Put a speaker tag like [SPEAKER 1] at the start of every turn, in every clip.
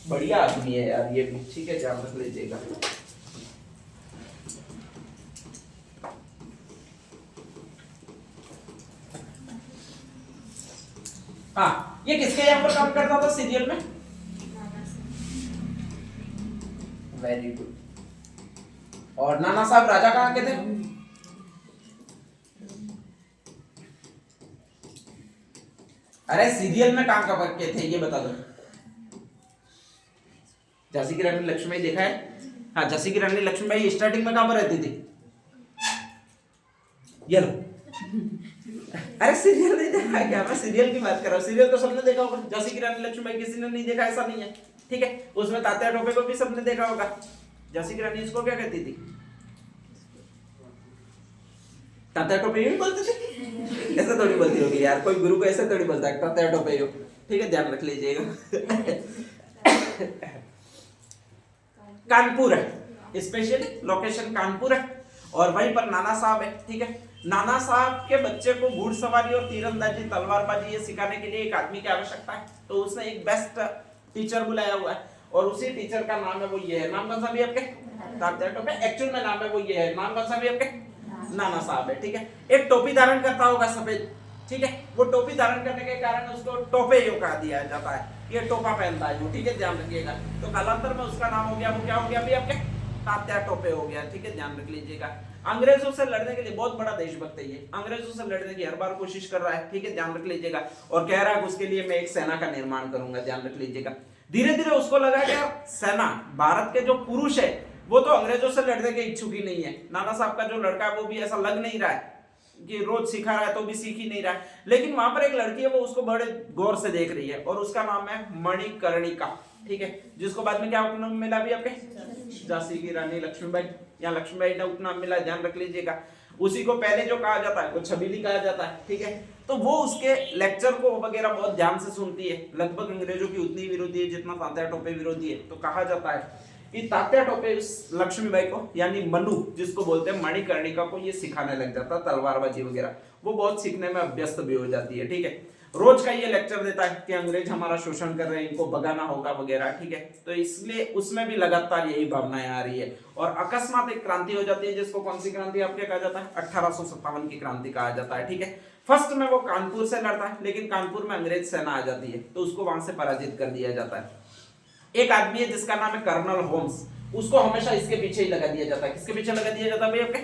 [SPEAKER 1] बढ़िया आदमी है यार ये भी, ठीक है, ध्यान रख लीजिएगा। हाँ, ये किसके यहाँ पर काम करता था सीरियल में? Very good. और नाना साहब राजा कहाँ के थे? अरे सीरियल में कहाँ कहाँ के थे ये बता दो। झांसी की रानी लक्ष्मीबाई देखा है? हाँ, झांसी की रानी लक्ष्मीबाई स्टार्टिंग में कहाँ पर रहती थी? ये लो। अरे सीरियल नहीं देखा है क्या? मैं सीरियल की बात कर रहा हूँ। सीरियल तो सबने देखा होगा। झांसी की रानी लक्ष्मीबाई किसी ने नहीं देखा ऐसा नहीं है, ठीक है। उसमें तात्या टोपे को भी सबने देखा होगा। झांसी की रानी इसको क्या कहती थी? तात्या टोपे यूं बोलते थे? ऐसा थोड़ी बोलती होगी यार, कोई गुरु को ऐसे थोड़ी बोलता है तात्या टोपे यूं, ठीक है, ध्यान रख लीजिएगा। कानपुर है, स्पेशली लोकेशन कानपुर है और वहीं पर नाना साहब है, ठीक है। नाना साहब के बच्चे को घुड़सवारी और तीरंदाजी तलवारबाजी ये सिखाने के लिए एक आदमी की आवश्यकता है, तो उसने एक बेस्ट टीचर बुलाया हुआ है और उसी टीचर का नाम है वो ये है। नाम कौन सा भी आपके? तात्या टोपे। एक्चुअल में नाम है वो ये है। नाम कौन सा भी आपके? नाना साहब है, ठीक है। एक टोपी धारण करता होगा सफेद, ठीक है। वो टोपी धारण करने के कारण उसको टोपे यो कहा दिया जाता है, ये टोपा पहनता है वो, ठीक है, ध्यान रखिएगा। तो कालांतर में उसका नाम हो गया, वो क्या हो गया भी आपके? तात्या टोपे हो गया, ठीक है, ध्यान रख लीजिएगा। अंग्रेजों से लड़ने के लिए बहुत बड़ा देशभक्त है ये, अंग्रेजों से लड़ने की हर बार कोशिश कर रहा है, ठीक है, ध्यान रख लीजिएगा। और कह रहा है उसके लिए मैं एक सेना का निर्माण करूंगा, ध्यान रख लीजिएगा। धीरे धीरे उसको लगा कि यार सेना, भारत के जो पुरुष है वो तो अंग्रेजों से लड़ने के इच्छुक ही नहीं है। नाना साहब का जो लड़का है वो भी ऐसा लग नहीं रहा है कि रोज सिखा रहा है तो भी सीख ही नहीं रहा है। लेकिन वहां पर एक लड़की है वो उसको बड़े गौर से देख रही है और उसका नाम है मणिकर्णिका, ठीक है, जिसको बाद में क्या उपनाम मिला भी आपके? झांसी की रानी लक्ष्मीबाई, या लक्ष्मीबाई का उपनाम मिला, ध्यान रख लीजिएगा। उसी को पहले जो कहा जाता है वो छबीली कहा जाता है, ठीक है। तो वो उसके लेक्चर को वगैरह बहुत ध्यान से सुनती है, लगभग अंग्रेजों की उतनी विरोधी है जितना तात्या टोपे विरोधी है। तो कहा जाता है कि तात्या टोपे उस लक्ष्मीबाई को, यानी मनु जिसको बोलते हैं, मणिकर्णिका को ये सिखाने लग जाता है तलवारबाजी वगैरह। वो बहुत सीखने में अभ्यस्त भी हो जाती है, ठीक है। रोज का ये लेक्चर देता है कि अंग्रेज हमारा शोषण कर रहे हैं, इनको भगाना होगा वगैरह, ठीक है। तो इसलिए उसमें भी लगातार यही भावनाएं आ रही है और अकस्मात एक क्रांति हो जाती है, जिसको कौन सी क्रांति आपके कहा जाता है? 1857 की क्रांति कहा जाता है, ठीक है। फर्स्ट में वो कानपुर से लड़ता है, लेकिन कानपुर में अंग्रेज सेना आ जाती है तो उसको वहां से पराजित कर दिया जाता है। एक आदमी है जिसका नाम है कर्नल होम्स, उसको हमेशा इसके पीछे ही लगा दिया जाता है। किसके पीछे लगा दिया जाता है भाई आपके?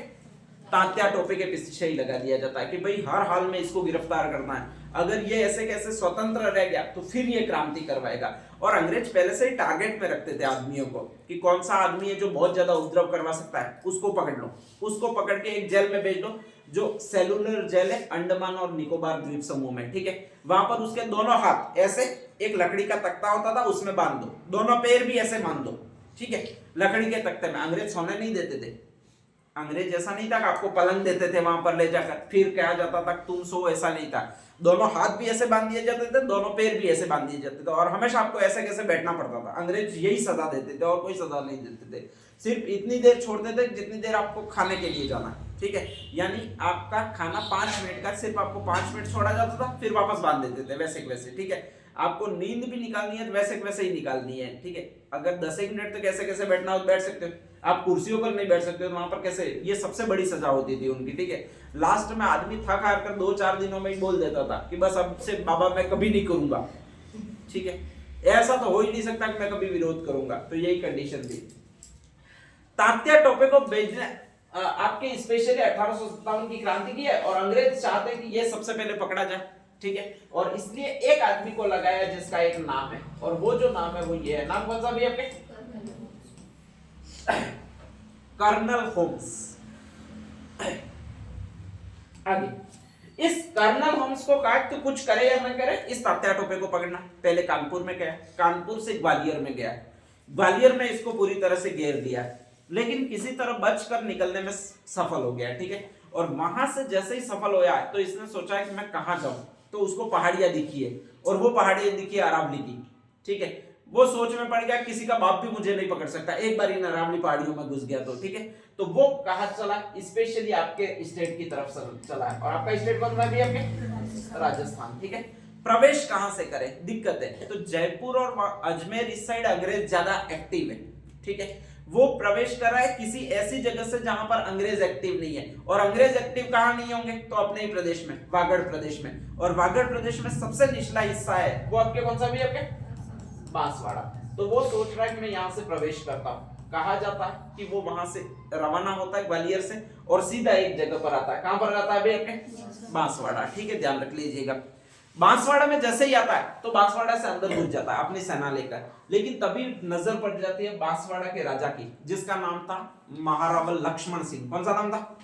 [SPEAKER 1] तात्या टोपे के पीछे ही लगा दिया जाता है कि भाई हर हाल में इसको गिरफ्तार करना है, अगर ये ऐसे कैसे स्वतंत्र रह गया तो फिर ये क्रांति करवाएगा। और अंग्रेज पहले से ही टारगेट में रखते थे आदमियों को कि कौन सा आदमी है जो बहुत ज्यादा उपद्रव करवा सकता है, उसको पकड़ लो, उसको पकड़ के एक जेल में भेज दो, जो सेलुलर जेल है अंडमान और निकोबार द्वीप समूह में, ठीक है। वहां पर उसके दोनों हाथ ऐसे एक लकड़ी का तख्ता होता था उसमें बांध दो, दोनों पैर भी ऐसे बांध दो, ठीक है, लकड़ी के तख्ते में। अंग्रेज सोने नहीं देते थे, अंग्रेज ऐसा नहीं था कि आपको पलंग देते थे वहां पर ले जाकर फिर कहा जाता था तुम सो, ऐसा नहीं था। दोनों हाथ भी ऐसे बांध दिए जाते थे, दोनों पैर भी ऐसे बांध दिए जाते थे और हमेशा आपको ऐसे कैसे बैठना पड़ता था। अंग्रेज यही सजा देते थे और कोई सजा नहीं देते थे, सिर्फ इतनी देर छोड़ते थे जितनी देर आपको खाने के लिए जाना, ठीक है। यानी आपका खाना 5 मिनट का, सिर्फ आपको 5 मिनट छोड़ा जाता था, फिर वापस बांध देते थे वैसे वैसे, ठीक है। आपको नींद भी निकालनी है वैसे वैसे ही निकालनी है, ठीक है। अगर 10 मिनट तक कैसे कैसे बैठना हो बैठ सकते हो, आप कुर्सियों पर नहीं बैठ सकते हो, वहां पर कैसे, ये सबसे बड़ी सजा होती थी उनकी, ठीक है। लास्ट में आदमी थक हार कर 2-4 दिनों में ही बोल देता था कि बस अब से बाबा मैं कभी नहीं करूंगा, ठीक है। ऐसा तो हो ही नहीं सकता कि मैं कभी विरोध करूंगा, तो यही कंडीशन थी। तात्या टोपे को भेजने आपके स्पेशली 1857 की क्रांति की है और अंग्रेज चाहते हैं कि ये सबसे पहले पकड़ा जाए, ठीक है। और इसलिए एक आदमी को लगाया जिसका एक नाम है और वो जो नाम है वो ये है। नाम कौन सा भी आपके? Colonel Holmes. आगे इस कर्नल होम्स को कहा तो कुछ करे या ना करे, इस तात्या टोपे को पकड़ना। पहले कानपुर में गया, कानपुर से ग्वालियर में गया, ग्वालियर में इसको पूरी तरह से घेर दिया, लेकिन किसी तरह बचकर निकलने में सफल हो गया, ठीक है। और वहां से जैसे ही सफल होया तो इसने सोचा कि मैं कहां जाऊं, तो उसको पहाड़ियां दिखी है और वो पहाड़ियां दिखी अरावली की, ठीक है। वो सोच में पड़ गया किसी का बाप भी मुझे नहीं पकड़ सकता, एक बार इन अरावली पहाड़ियों में घुस गया तो, ठीक है। तो वो कहां चला? स्पेशली आपके स्टेट की तरफ से चला है और आपका स्टेट कौन सा भी आपके? राजस्थान, ठीक है। प्रवेश कहां से करें, दिक्कत है। तो जयपुर और अजमेर इस साइड अंग्रेज ज्यादा एक्टिव है, ठीक है। वो प्रवेश कर रहा है किसी ऐसी जगह से जहां पर अंग्रेज एक्टिव नहीं है। और अंग्रेज एक्टिव कहां नहीं होंगे, तो अपने ही प्रदेश में, वागड़ प्रदेश में। और वागड़ प्रदेश में सबसे निचला हिस्सा है वो आपके कौन सा भी, आपके बांसवाड़ा। तो वो सोच रहा है कि मैं यहां से प्रवेश करता हूं। कहा जाता है कि वो वहां से रवाना होता है ग्वालियर से और सीधा एक जगह पर आता है। कहां पर आता है भाई, आपके बांसवाड़ा, ठीक है, ध्यान रख लीजिएगा। बांसवाड़ा में जैसे ही आता है तो बांसवाड़ा से अंदर घुस जाता है अपनी सेना लेकर। लेकिन तभी नजर पड़ जाती है बांसवाड़ा के राजा की, जिसका नाम था महारावल लक्ष्मण सिंह। कौन सा नाम था,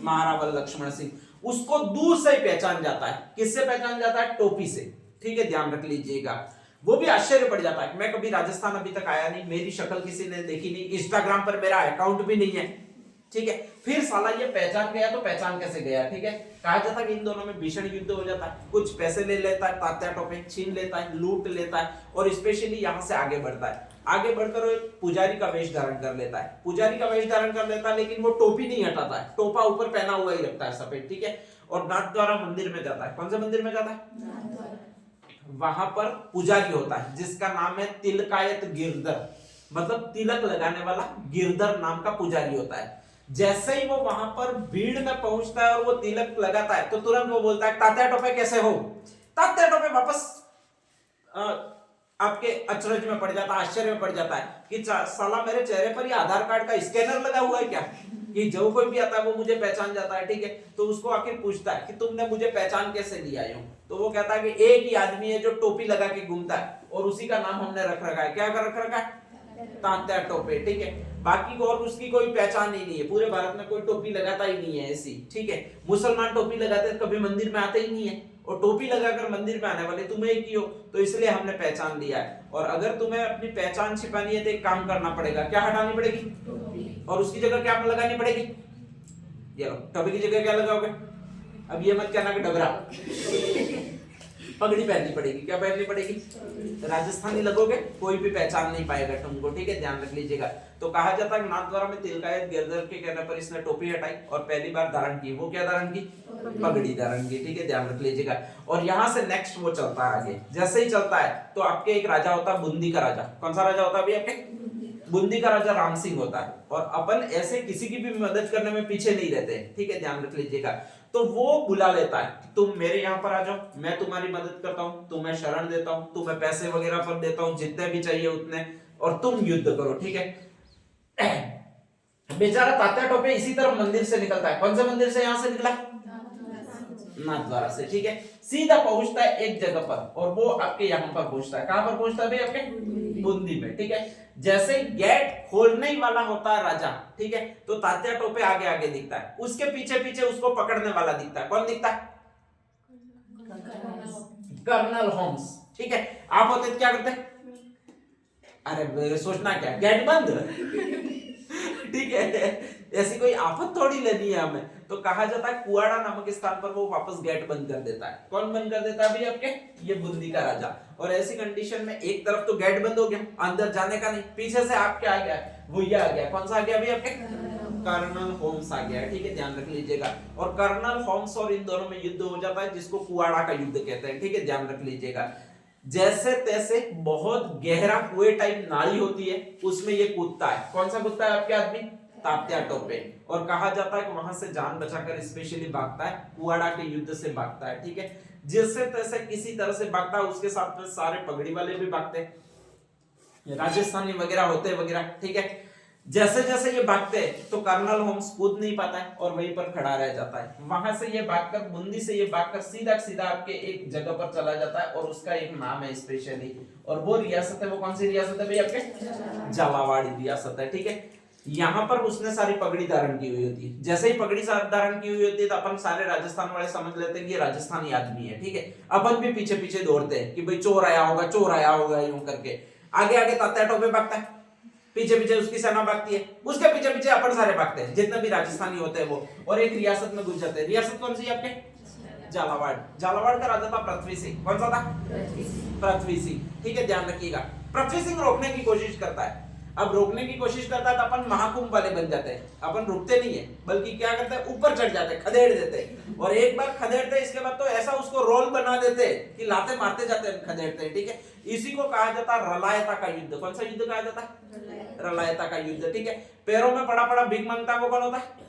[SPEAKER 1] महारावल लक्ष्मण सिंह। उसको दूर से ही पहचान जाता है। किससे पहचान जाता है, टोपी से, ठीक है, ध्यान रख लीजिएगा। वो भी आश्चर्य पड़ जाता है, मैं कभी राजस्थान अभी तक आया नहीं, मेरी शक्ल किसी ने देखी नहीं, इंस्टाग्राम पर मेरा अकाउंट भी नहीं है, ठीक है। फिर साला ये पहचान गया, तो पहचान कैसे गया, ठीक है। कहा जाता है कि इन दोनों में भीषण युद्ध हो जाता है। कुछ पैसे ले लेता है, तात्या टोपे छीन लेता है, लूट लेता है और स्पेशली यहां से आगे बढ़ता है। आगे बढ़कर वो एक पुजारी का वेश धारण कर लेता है। पुजारी का वेश धारण कर लेता है, लेकिन वो टोपी नहीं हटाता है, टोपा ऊपर पहना हुआ ही रखता है सफेद, ठीक है। और नाथद्वारा मंदिर में जाता है। कौन से मंदिर में जाता है, वहां पर पुजारी होता है जिसका नाम है तिलकायत गिरधर, मतलब तिलक लगाने वाला गिरधर नाम का पुजारी होता है। जैसे ही वो वहां पर भीड़ में पहुंचता है और वो तिलक लगाता है, तो तुरंत वो बोलता है, तात्या टोपे कैसे हो। तात्या टोपे वापस आपके अचरज में पड़ जाता है, आश्चर्य में पड़ जाता है कि साला मेरे चेहरे पर ये आधार कार्ड का स्कैनर लगा हुआ है क्या, कि जो कोई भी आता है वो मुझे पहचान जाता है, ठीक है। तो उसको आखिर पूछता है कि तुमने मुझे पहचान कैसे लिया यूं। तो वो कहता है कि एक ही आदमी है जो टोपी लगा के घूमता है और उसी का नाम हमने रख रखा है। क्या कर रख रखा है, तात्या टोपे, ठीक है। बाकी और उसकी कोई पहचान ही नहीं है, पूरे भारत में कोई टोपी लगाता ही नहीं है ऐसी, ठीक है। मुसलमान टोपी लगाते कभी मंदिर में आते ही नहीं है, और टोपी लगाकर मंदिर में आने वाले तुम्हें ही हो, तो इसलिए हमने पहचान लिया है। और अगर तुम्हें अपनी पहचान छिपानी है तो एक काम करना पड़ेगा, क्या हटानी पड़ेगी, टोपी, और उसकी जगह क्या लगानी पड़ेगी, ये लो, टोपी की जगह क्या लगाओगे, अब ये मत कहना कि डबरा पगड़ी पहननी पड़ेगी। क्या पहननी पड़ेगी, राजस्थानी लगोगे कोई भी पहचान नहीं पाएगा तुमको, ठीक है, ध्यान रख लीजिएगा। तो कहा जाता है नाथद्वारा में तिलकायत गिरधर के कहने पर इसने टोपी हटाई और पहली बार धारण की। वो क्या धारण की, पगड़ी धारण की, ठीक है, ध्यान रख लीजिएगा। और यहाँ से नेक्स्ट वो चलता है आगे। जैसे ही चलता है तो आपके एक राजा होता है बूंदी का राजा। कौन सा राजा होता है अभी आपके, बूंदी का राजा राम सिंह होता है। और अपन ऐसे किसी की भी मदद करने में पीछे नहीं रहते, ठीक है, ध्यान रख लीजिएगा। तो वो बुला लेता है, तुम मेरे यहाँ पर आ जाओ, मैं तुम्हारी मदद करता हूँ, तुम्हें शरण देता हूँ, तुम्हें पैसे वगैरह पर देता हूँ, जितने भी चाहिए उतने, और तुम युद्ध करो, ठीक है। बेचारा तात्या टोपे इसी तरह मंदिर से निकलता है। कौन से मंदिर से, यहां से निकला, नाथद्वारा से, ठीक है। सीधा पहुंचता है एक जगह पर और वो आपके यहाँ पर पहुंचता है। कहां पर पहुंचता है भाई, आपके बूंदी में, ठीक है। जैसे ही गेट खोलने ही वाला होता है राजा, ठीक है, तो तात्या टोपे आगे आगे दिखता है, उसके पीछे पीछे उसको पकड़ने वाला दिखता है। कौन दिखता है, कर्नल होम्स, ठीक है। आप होते तो क्या करते, अरे सोचना क्या, गेट बंद ठीक है, ऐसी कोई आफत थोड़ी लेनी है हमें। तो कहा जाता है कुआड़ा नामक स्थान पर वो वापस गेट बंद कर देता है। कौन बंद कर देता है भाई, आपके ये बूंदी का राजा। और ऐसी कंडीशन में एक तरफ तो गेट बंद हो गया, अंदर जाने का नहीं, पीछे से आपके आ गया वो, ये आ गया, कौन सा आ गया भाई आपके, कर्नल होम्स आ गया, ठीक है, ध्यान रख लीजिएगा। और कर्नल होम्स और इन दोनों में युद्ध हो जाता है, जिसको कुआड़ा का युद्ध कहते हैं, ठीक है, ध्यान रख लीजिएगा। जैसे तैसे बहुत गहरा कुएं टाइप नाली होती है, उसमें ये कूदता है। कौन सा कूदता है आपके आदमी, तात्या टोपे। और कहा जाता है कि वहां से जान बचाकर स्पेशली भागता है, कुआड़ा के युद्ध से भागता है, ठीक है। जैसे तैसे किसी तरह से भागता है, उसके साथ में सारे पगड़ी वाले भी भागते हैं, राजस्थानी वगैरह होते वगैरह, ठीक है। जैसे जैसे ये भागते हैं तो कर्नल होम्स कूद नहीं पाता है और वहीं पर खड़ा रह जाता है। वहां से ये भागकर, बूंदी से ये भागकर सीधा सीधा आपके एक जगह पर चला जाता है और उसका एक नाम है स्पेशली, और वो रियासत है, वो कौन सी रियासत है भाई आपके, झालावाड़ रियासत है, ठीक है। यहाँ पर उसने सारी पगड़ी धारण की हुई होती है। जैसे ही पगड़ी धारण की हुई होती है तो अपन सारे राजस्थान वाले समझ लेते हैं कि ये राजस्थानी आदमी है, ठीक है। अपन भी पीछे पीछे दौड़ते हैं कि भाई चोर आया होगा, चोर आया होगा, यूं करके। आगे आगे तात्या टोपे भागता है, पीछे पीछे उसकी सेना भागती है, उसके पीछे पीछे अपन सारे भागते हैं, जितने भी राजस्थानी होते हैं वो, और एक रियासत में घुस जाते हैं। रियासत कौन सी है आपके, झालावाड़। झालावाड़ का राजा था पृथ्वी सिंह। कौन सा था, पृथ्वी सिंह, ठीक है, ध्यान रखिएगा। पृथ्वी सिंह रोकने की कोशिश करता है। अब रोकने की कोशिश करता है तो अपन महाकुंभ वाले बन जाते हैं, अपन रुकते नहीं है बल्कि क्या करते हैं ऊपर चढ़ जाते हैं, खदेड़ देते हैं, और एक बार खदेड़ते हैं इसके बाद तो ऐसा उसको रोल बना देते हैं कि लाते मारते जाते हैं, खदेड़ते हैं, ठीक है। इसी को कहा जाता है रलायता का युद्ध। कौन सा युद्ध कहा जाता है? रलायता का युद्ध, ठीक है। पैरों में बड़ा बड़ा भीख मांगता है वो कौन होता है?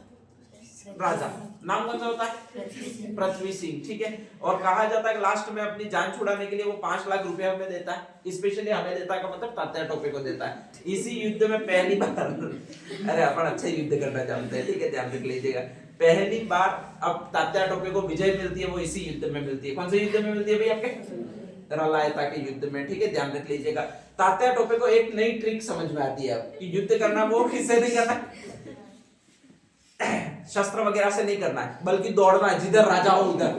[SPEAKER 1] राजा। नाम कौन सा होता है? पृथ्वी सिंह, ठीक है। और कहा जाता है कि लास्ट में अपनी जान छुड़ाने के लिए वो 5 लाख रुपए हमें देता है, स्पेशली हमें देता है का मतलब तात्या टोपे को देता है। इसी युद्ध में पहली बार अरे अपन अच्छा युद्ध करना जानते हैं, ठीक है, ध्यान रख लीजिएगा। पहली बार अब तात्या टोपे को विजय मिलती है वो इसी युद्ध में मिलती है। कौन से युद्ध में मिलती है भाई आपके? रलायता के युद्ध में, ठीक है, ध्यान रख लीजिएगा। तात्या टोपे को एक नई ट्रिक समझ में आती है कि युद्ध करना वो किससे नहीं करना, शस्त्र वगैरह से नहीं करना है, बल्कि दौड़ना है, जिधर राजा हो उधर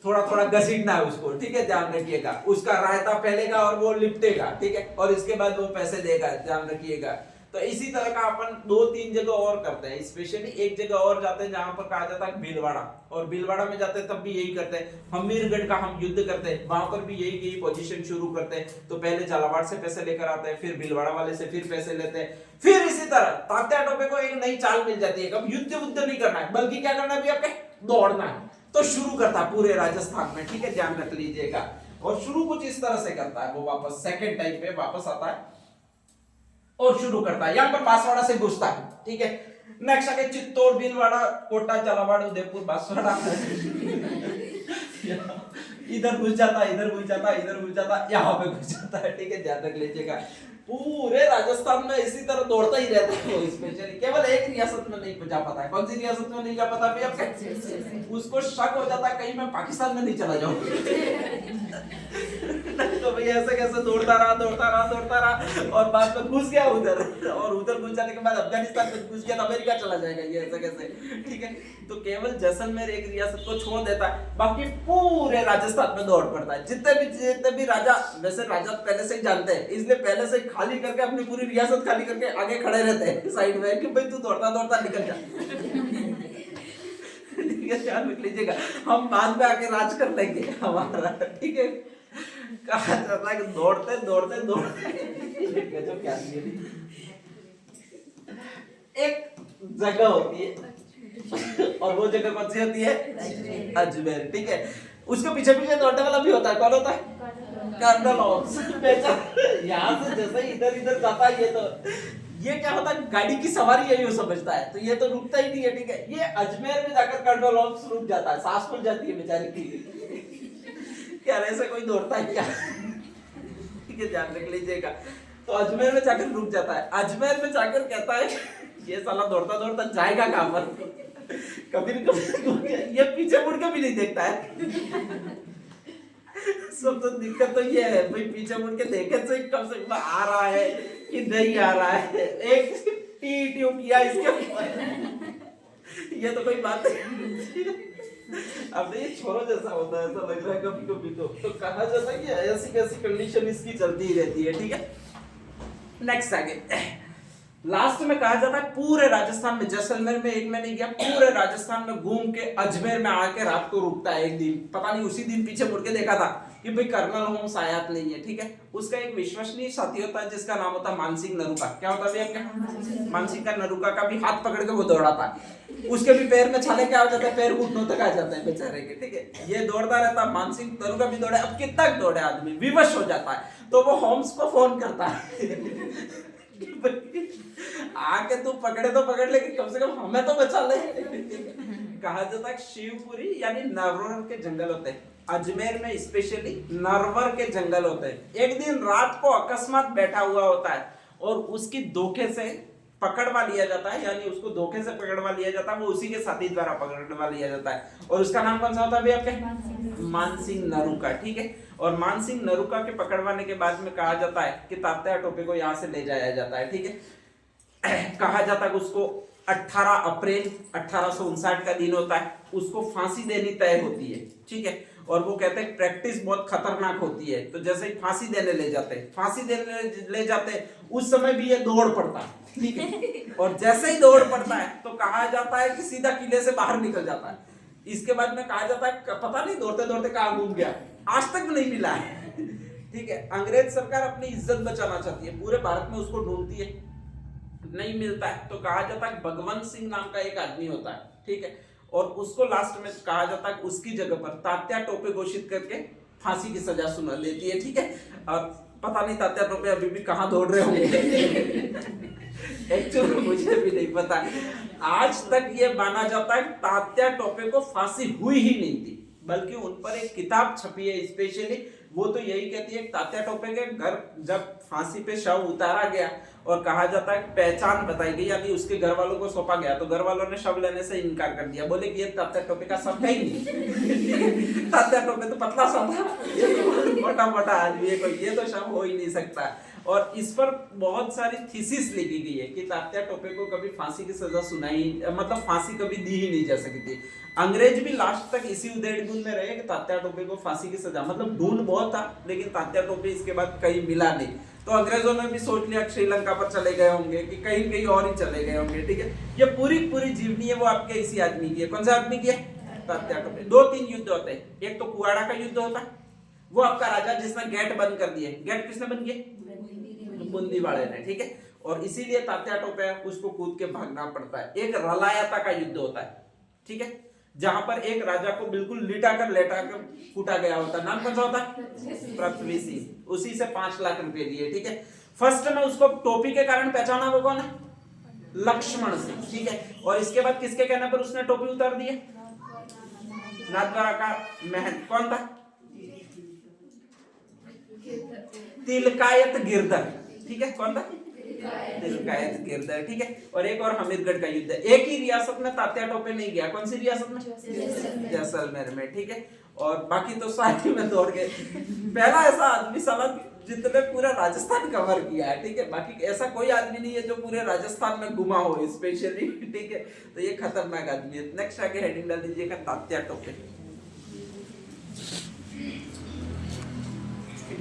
[SPEAKER 1] थोड़ा थोड़ा घसीटना है उसको, ठीक है, ध्यान रखिएगा। उसका रायता फैलेगा और वो लिपटेगा, ठीक है, और इसके बाद वो पैसे देगा, ध्यान रखिएगा। तो इसी तरह का अपन 2-3 जगह और करते हैं, स्पेशली एक जगह और जाते हैं जहां पर कहा जाता है भीलवाड़ा, और भीलवाड़ा में जाते हैं तब भी यही करते हैं। हमीरगढ़ का हम युद्ध करते हैं, वहां पर भी यही पोजीशन शुरू करते हैं। तो पहले झालावाड़ से पैसे लेकर आते हैं, फिर भीलवाड़ा वाले से फिर पैसे लेते हैं, फिर इसी तरह तात्या टोपे को एक नई चाल मिल जाती है। अब युद्ध नहीं करना है बल्कि क्या करना है भी आपके, दौड़ना है। तो शुरू करता है पूरे राजस्थान में, ठीक है, ध्यान रख लीजिएगा। और शुरू कुछ इस तरह से करता है, वो वापस सेकंड टाइम पे वापस आता है और शुरू करता है। यहाँ पर बांसवाड़ा से घुसता है, ठीक है। नेक्स्ट आगे चित्तौड़, भीलवाड़ा, कोटा, झालावाड़, उदयपुर, बांसवाड़ा इधर घुस जाता है, इधर घुस जाता है, इधर घुस जाता है, यहाँ पे घुस जाता है, ठीक है, ध्यान रख लीजिएगा। पूरे राजस्थान में इसी तरह दौड़ता ही रहता है वो, स्पेशली केवल एक रियासत में नहीं जा पाता है। कौन सी रियासत में नहीं जा पाता भी आपका? उसको शक हो जाता है कहीं मैं पाकिस्तान में नहीं चला जाऊं तो भैया ऐसे कैसे दौड़ता रहा और बाद में घुस गया उधर, और उधर घुस जाने के बाद अफगानिस्तान में घुस गया तो अमेरिका चला जाएगा, ये ऐसे कैसे, ठीक है। तो केवल जैसलमेर एक रियासत को छोड़ देता है, बाकी पूरे राजस्थान में दौड़ पड़ता है। जितने भी राजा, वैसे राजा पहले से ही जानते हैं, इसलिए पहले से खाली करके अपनी पूरी रियासत खाली करके आगे खड़े रहते हैं साइड में कि भाई तू दौड़ता निकल जा ठीक है, ध्यान रख लीजिएगा। हम बाद में आके राज कर लेंगे हमारा, ठीक है। कहा जाता है कि दौड़ते क्या एक जगह होती है और वो जगह कौन सी होती है? अजमेर, ठीक है। उसके पीछे दौड़ने वाला भी होता है, कौन होता है? कर्नल ऑब्स। यहाँ से जैसे ही इधर जाता है, ये क्या होता है, गाड़ी की सवारी यही समझता है, तो ये तो रुकता ही नहीं है, ठीक है। ये अजमेर में जाकर कर्नल ऑब्स रुक जाता है, सांस फूल जाती है बेचारे की क्या ऐसे कोई दौड़ता है क्या ठीक है, ध्यान रख लीजिएगा। तो अजमेर में जाकर रुक जाता है, अजमेर में जाकर कहता है ये साला दौड़ता जाएगा कहां पर कभी ये पीछे मुड़ के भी नहीं देखता है सब तो दिक्कत तो ये है भाई, पीछे मुड़ के देखे तो कम से कम आ रहा है कि नहीं आ रहा है, एक टी किया इसके ये तो कोई बात नहीं अब ये छोरो जैसा होता है, ऐसा लग रहा है कभी तो कहा जाता है कि ऐसी कैसी कंडीशन इसकी चलती ही रहती है, ठीक है। नेक्स्ट आगे लास्ट में कहा जाता है पूरे राजस्थान में, जैसलमेर में एक में नहीं गया, पूरे राजस्थान में घूम के अजमेर में आके रात को रुकता है एक दिन। पता नहीं उसी दिन पीछे मुड़ के देखा था कि भाई कर्नल होम्स आयात नहीं है, ठीक है। उसका एक विश्वसनीय साथी होता है जिसका नाम होता है मानसिंह नरूका। क्या होता है आपके? मानसिंह का नरूका का भी हाथ पकड़ के वो दौड़ाता है, उसके भी पैर में छाले क्या हो जाते हैं, पैर घुटनों तक आ जाते हैं बेचारे के, ठीक है। ये दौड़ता रहता, मानसिंह नरूका भी दौड़े। अब कितना दौड़े आदमी विवश हो जाता है, तो वो होम्स को फोन करता है आके तू पकड़े तो पकड़, लेकिन कम से कम हमें तो बचा ले कहा जाता है शिवपुरी यानी नरवर के जंगल होते हैं अजमेर में, स्पेशली नरवर के जंगल होते हैं। एक दिन रात को अकस्मात बैठा हुआ होता है और उसकी धोखे से पकड़वा लिया जाता है, यानी उसको धोखे से पकड़वा लिया जाता है, वो उसी के साथी द्वारा पकड़वा लिया जाता है। और उसका नाम कौन सा होता है आपके? मानसिंह नरूका, ठीक है। और मानसिंह नरूका के पकड़वाने के बाद में कहा जाता है कि तात्या टोपे को यहाँ से ले जाया जाता है, ठीक है। कहा जाता है कि उसको 18 अप्रैल 1859 का दिन होता है, उसको फांसी देनी तय होती है, ठीक है। और वो कहते हैं प्रैक्टिस बहुत खतरनाक होती है, तो जैसे ही फांसी देने ले जाते हैं उस समय भी ये दौड़ पड़ता है, ठीक है। और जैसे ही दौड़ पड़ता है तो कहा जाता है कि सीधा किले से बाहर निकल जाता है। इसके बाद में कहा जाता है पता नहीं दौड़ते दौड़ते कहाँ घूम गया, आज तक नहीं मिला है, ठीक है। अंग्रेज सरकार अपनी इज्जत बचाना चाहती है, पूरे भारत में उसको ढूंढती है, नहीं मिलता है तो कहा जाता है भगवंत सिंह नाम का एक आदमी होता है, ठीक है, और उसको लास्ट में कहा जाता है उसकी जगह पर तात्या टोपे घोषित करके फांसी की सजा सुना लेती है, ठीक है। और पता नहीं तात्या टोपे अभी भी कहाँ दौड़ रहे होंगे एक्चुअली मुझे भी नहीं पता। आज तक ये माना जाता है तात्या टोपे को फांसी हुई ही नहीं थी, बल्कि उन पर एक किताब छपी है स्पेशली, वो तो यही कहती है तात्या टोपे के घर जब फांसी पे शव उतारा गया और कहा जाता है पहचान बताई गई, यानी उसके घर वालों को सौंपा गया, तो घर वालों ने शव लेने से इनकार कर दिया, बोले कि ये तात्या टोपे का शव है ही नहीं तात्या टोपे तो पतला सा था, ये तो मोटा मोटा आदमी है, कोई ये तो शव हो ही नहीं सकता। और इस पर बहुत सारी थीसिस लिखी गई है कि तात्या टोपे को कभी फांसी की सजा सुनाई, मतलब फांसी कभी दी ही नहीं जा सकती थी। अंग्रेज भी लास्ट तक इसी उधेड़-बुन में रहे कि तात्या टोपे को फांसी की सजा, मतलब ढूंढ बहुत था लेकिन तात्या टोपे इसके बाद कहीं मिला नहीं, तो अंग्रेजों ने भी सोच लिया श्रीलंका पर चले गए होंगे कि कहीं कहीं और ही चले गए होंगे, ठीक है। ये पूरी जीवनी है वो आपके इसी आदमी की है। कौन सा आदमी की है? तात्या टोपे। 2-3 युद्ध होते हैं, एक तो कुआड़ा का युद्ध होता है, वो आपका राजा जिसने गेट बंद कर दिए, गेट किसने बंद किए? बूंदी वाले ने, ठीक है, और इसीलिए तात्या टोपे उसको कूद के भागना पड़ता है। एक रलायता का युद्ध होता है, ठीक है, जहां पर एक राजा को बिल्कुल लेटा कर कूटा गया होता है, नाम कौन सा होता है? पृथ्वी सिंह, उसी से 5 लाख रुपए दिए, ठीक है। फर्स्ट में उसको टोपी के कारण पहचाना, वो कौन है? लक्ष्मण सिंह, ठीक है, और इसके बाद किसके कहने पर उसने टोपी उतार दी है? नाथद्वारा का महल, कौन था? तिलकायत गिरधर, ठीक है, कौन था? तिलकायत गिरधर, ठीक है। और एक और हमीरगढ़ का युद्ध, एक ही रियासत में तात्या टोपे नहीं गया, कौन सी रियासत में? जैसलमेर में, ठीक है, और बाकी तो सारी में दौड़ गए। पहला ऐसा आदमी साला जितने पूरा राजस्थान कवर किया है, ठीक है, बाकी ऐसा कोई आदमी नहीं है जो पूरे राजस्थान में घुमा हो स्पेशली, ठीक है, तो ये खतरनाक आदमी है। नेक्स्ट आगे हेडिंग डाल दीजिएगा तात्या टोपे।